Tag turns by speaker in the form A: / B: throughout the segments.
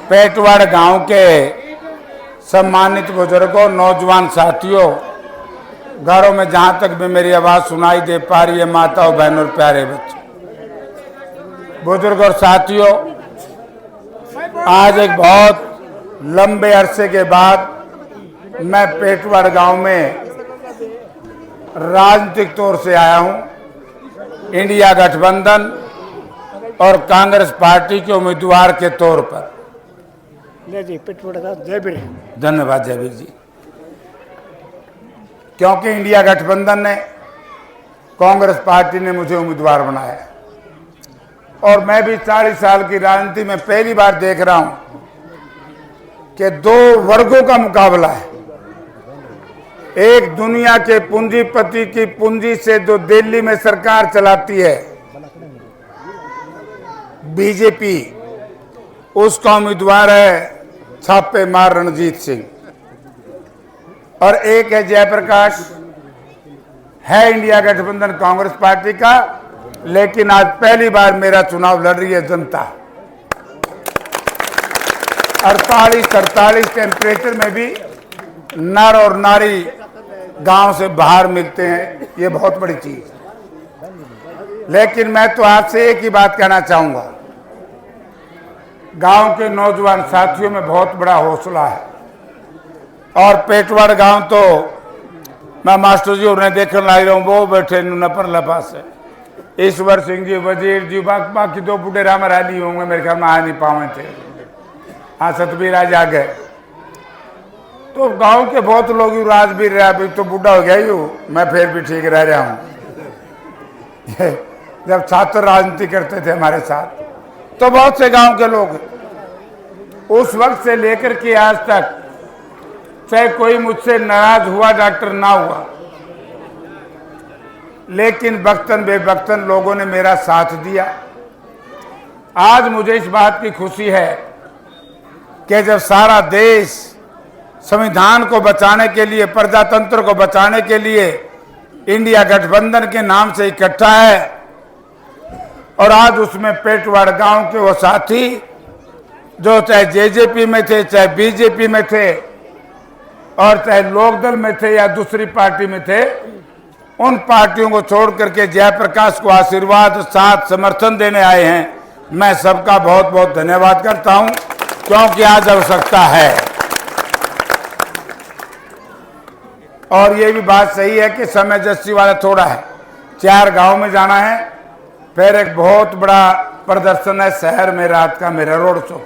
A: पेटवाड़ गांव के सम्मानित बुजुर्गों, नौजवान साथियों, घरों में जहां तक भी मेरी आवाज सुनाई दे पा रही है, माताओं, बहनों और प्यारे बच्चों, बुजुर्ग और साथियों, आज एक बहुत लंबे अरसे के बाद मैं पेटवाड़ गांव में राजनीतिक तौर से आया हूं, इंडिया गठबंधन और कांग्रेस पार्टी के उम्मीदवार के तौर पर।
B: जी पेटवाड़ का जयवीर।
A: धन्यवाद जयवीर जी। क्योंकि इंडिया गठबंधन ने, कांग्रेस पार्टी ने मुझे उम्मीदवार बनाया और मैं भी 40 साल की राजनीति में पहली बार देख रहा हूं कि दो वर्गों का मुकाबला है। एक दुनिया के पूंजीपति की पूंजी से जो दिल्ली में सरकार चलाती है, बीजेपी, उसका उम्मीदवार है छापेमार रणजीत सिंह, और एक है जयप्रकाश, है इंडिया गठबंधन कांग्रेस पार्टी का, लेकिन आज पहली बार मेरा चुनाव लड़ रही है जनता। 48-48 टेम्परेचर में भी नर और नारी गांव से बाहर मिलते हैं, ये बहुत बड़ी चीज है। लेकिन मैं तो आपसे एक ही बात कहना चाहूंगा, गांव के नौजवान साथियों में बहुत बड़ा हौसला है। और पेटवाड़ गांव तो मैं मास्टर जी उन्हें देखने लाई रहा हूँ, वो बैठे नपर लपा से, ईश्वर सिंह जी, वजीर जी, बाकी दो बूढ़े राम रैली होंगे, मेरे ख्याल में आ नहीं पावे थे। हाँ, सतबीर आज आ गए। तो गांव के बहुत लोग राजवीर रहा, अभी तो बूढ़ा हो गया ही हूँ, मैं फिर भी ठीक रह रहा हूँ। जब छात्र राजनीति करते थे हमारे साथ, तो बहुत से गांव के लोग उस वक्त से लेकर के आज तक, चाहे कोई मुझसे नाराज हुआ डॉक्टर ना हुआ, लेकिन बख्तन बेबख्तन लोगों ने मेरा साथ दिया। आज मुझे इस बात की खुशी है कि जब सारा देश संविधान को बचाने के लिए, प्रजातंत्र को बचाने के लिए इंडिया गठबंधन के नाम से इकट्ठा है, और आज उसमें पेटवाड़ गांव के वो साथी जो चाहे जेजेपी में थे, चाहे बीजेपी में थे, और चाहे लोकदल में थे या दूसरी पार्टी में थे, उन पार्टियों को छोड़ करके जयप्रकाश को आशीर्वाद, साथ, समर्थन देने आए हैं। मैं सबका बहुत बहुत धन्यवाद करता हूं, क्योंकि आज आवश्यकता है। और ये भी बात सही है कि समय जस्सी वाला थोड़ा है, 4 गांव में जाना है, फिर एक बहुत बड़ा प्रदर्शन है शहर में रात का, मेरा रोड शो।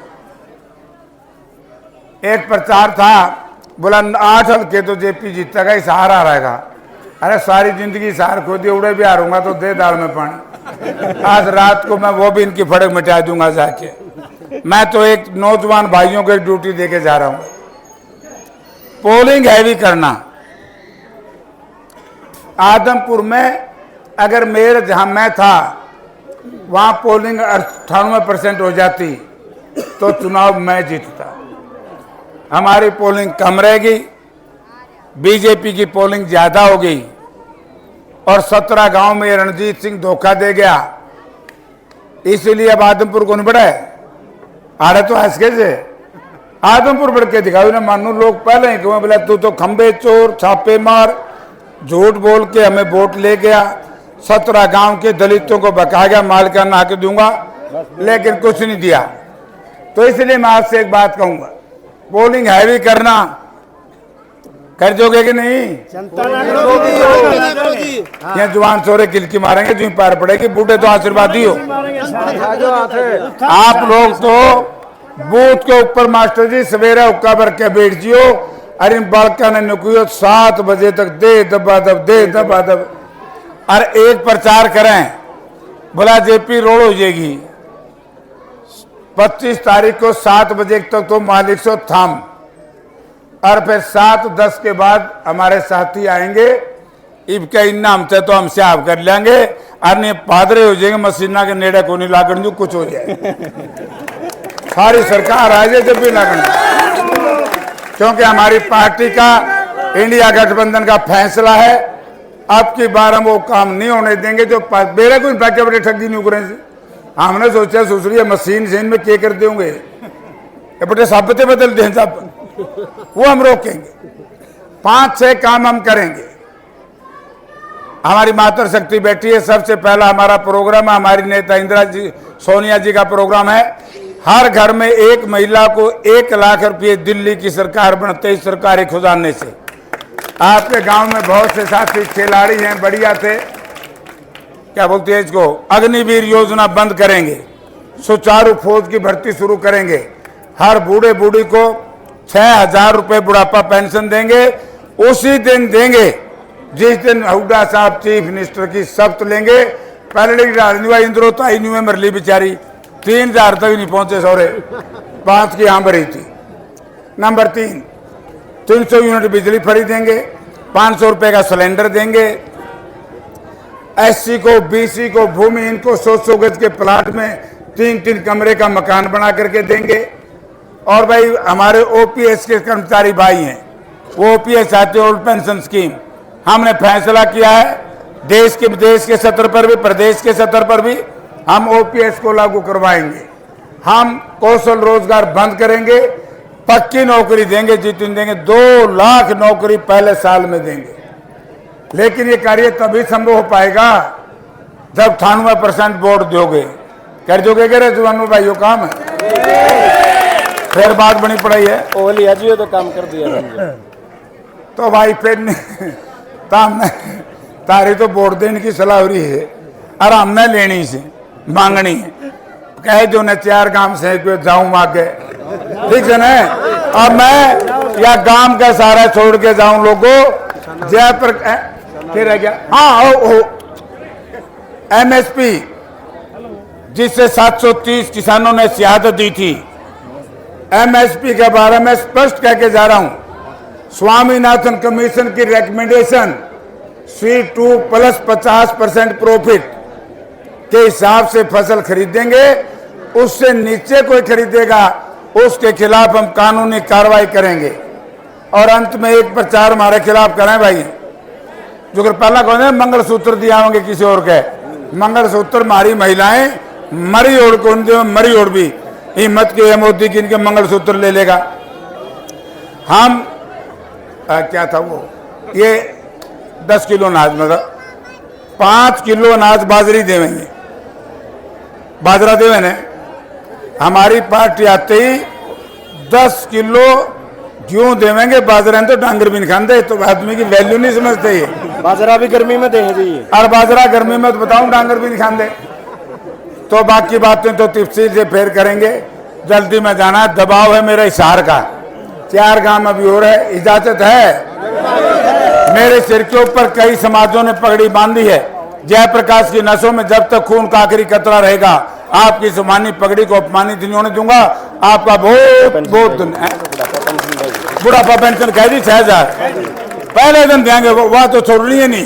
A: एक प्रचार था, बोला 8 हल्के तो जेपी जीतेगा, ही सहारा रहेगा। अरे सारी जिंदगी सहार खो दी, उड़े भी हारूंगा तो दे दाल में पानी। आज रात को मैं वो भी इनकी फड़क मिटा दूंगा जाके। मैं तो एक नौजवान भाइयों को एक ड्यूटी देके जा रहा हूं, पोलिंग हैवी करना। आदमपुर में अगर मेरे जहां मैं था वहां पोलिंग 98% हो जाती तो चुनाव मैं जीतता। हमारी पोलिंग कम रहेगी, बीजेपी की पोलिंग ज्यादा हो गई, और 17 गांव में रणजीत सिंह धोखा दे गया, इसलिए अब आदमपुर को नहीं बढ़ाए। आड़े तो हंसके से आदमपुर बढ़ के दिखाओ ना, मानो लोग पहले ही क्यों बोला तू तो खंबे चोर, छापे मार, झूठ बोल के हमें वोट ले गया, 17 गांव के दलितों को बका गया, मालिकाना आके दूंगा, लेकिन कुछ नहीं दिया। तो इसलिए मैं आपसे एक बात कहूंगा, पोलिंग हैवी करना, कर दोगे कि नहीं? यहाँ जवान छोरे किलकी मारेंगे, जो पैर पड़ेगी, बूढ़े तो आशीर्वाद ही हो। आप लोग तो बूथ के ऊपर मास्टर जी सवेरे हुक्का भर के बैठ जियो, अरे बालका ने नुकियो 7 बजे तक दे दबा दब, दे दबा दब, और एक प्रचार करें, बोला जेपी रोड हो जाएगी 25 तारीख को 7 बजे तक, तो मालिक सो थाम, और फिर 7-10 के बाद हमारे साथी आएंगे, इबका इन्ना हमसे तो हमसे आप कर लेंगे, अन्य पादरे हो जाएंगे, मसीना के नेड़े को नहीं लागण जो कुछ हो जाए। सारी सरकार आ जाए जब भी लागण, क्योंकि हमारी पार्टी का, इंडिया गठबंधन का फैसला है, अब की बार हम वो काम नहीं होने देंगे जो मेरे को बड़े ठगी नहीं उगरे से। हमने सोचा सुसरी मशीन में क्या कर देंगे, ये बेटे साबित बदल दें सब, वो हम रोकेंगे। 5-6 काम हम करेंगे। हमारी मातृ शक्ति बैठी है, सबसे पहला हमारा प्रोग्राम है, हमारी नेता इंदिरा जी सोनिया जी का प्रोग्राम है, हर घर में एक महिला को 1 लाख रुपये दिल्ली की सरकार बनते ही सरकारी खुजाने से। आपके गांव में बहुत से साथी खिलाड़ी हैं, बढ़िया थे, क्या बोलते हैं इसको, अग्निवीर योजना बंद करेंगे, सुचारू फौज की भर्ती शुरू करेंगे, हर बूढ़े बूढ़ी को 6,000 रुपये बुढ़ापा पेंशन देंगे, उसी दिन देंगे जिस दिन हुड्डा साहब चीफ मिनिस्टर की शपथ लेंगे। पहले राजनीवा इंद्रो तो आई नहीं मरली बेचारी, 3,000 तक नहीं पहुंचे सौरे, 5 की यहाँ भरी थी। नंबर 3, 300 यूनिट बिजली फ्री देंगे, 500 रुपये का सिलेंडर देंगे, एससी को, बीसी को, भूमिहीन को 100 गज के प्लाट में 3-3 कमरे का मकान बना करके देंगे। और भाई हमारे ओपीएस के कर्मचारी भाई हैं, वो ओपीएस आते ओल्ड पेंशन स्कीम हमने फैसला किया है, देश के स्तर पर भी, प्रदेश के स्तर पर भी हम ओपीएस को लागू करवाएंगे। हम कौशल रोजगार बंद करेंगे, पक्की नौकरी देंगे, जितनी देंगे 2 लाख नौकरी पहले साल में देंगे। लेकिन ये कार्य तभी संभव हो पाएगा जब 98% वोट दोगे। कर दोगे क्या रे जुआनों भाइयों, काम है फिर बात बनी पड़ाई है,
B: ओली अजियो तो काम कर दिया।
A: तो भाई फिर तारी तो वोट देने की सलाह हो रही है, और हमने लेनी से मांगनी है, कहे जो न 4 गांव से जाऊं आगे, ठीक है ना। अब मैं या गांव का सारा छोड़ के जाऊं लोगों, जयपुर फिर रह गया। हाँ एमएसपी जिससे 730 किसानों ने शहादत दी थी, एमएसपी के बारे में स्पष्ट कह के जा रहा हूं, स्वामीनाथन कमीशन की रिकमेंडेशन C2 प्लस 50% प्रॉफिट के हिसाब से फसल खरीदेंगे, उससे नीचे कोई खरीदेगा उसके खिलाफ हम कानूनी कार्रवाई करेंगे। और अंत में एक प्रचार हमारे खिलाफ करें भाई, जो कि पहला कौन है, मंगलसूत्र दिया होंगे किसी और के, मंगलसूत्र हमारी महिलाएं मरी ओढ़ को, मरी ओढ़ भी हिम्मत के मोदी की इनके मंगलसूत्र ले लेगा। हम क्या था वो, ये 10 किलो अनाज, मतलब 5 किलो अनाज बाजरी देवेंगे, बाजरा देवे ने। हमारी पार्टी आते ही 10 किलो क्यों देवेंगे, बाजरा तो डांगर भी नहीं खाते, तो आदमी की वैल्यू नहीं समझते। ये
B: बाजरा भी गर्मी में देंगे जी,
A: और बाजरा गर्मी में तो बताऊं डांगर भी नहीं खाते। तो बाकी बातें तो तफसील से फिर करेंगे, जल्दी में जाना, दबाव है मेरे हिसार का, 4 गांव अभी हो रहा है, इजाजत है। मेरे सिर के ऊपर कई समाजों ने पगड़ी बांधी है, जयप्रकाश की नसों में जब तक खून का आखिरी कतरा रहेगा, आपकी सम्मानित पगड़ी को अपमानित नहीं होने दूंगा। आपका बहुत बहुत बुढ़ापा पेंशन कह दी 6,000 पहले दिन देंगे, वह तो छोड़ रही है नहीं।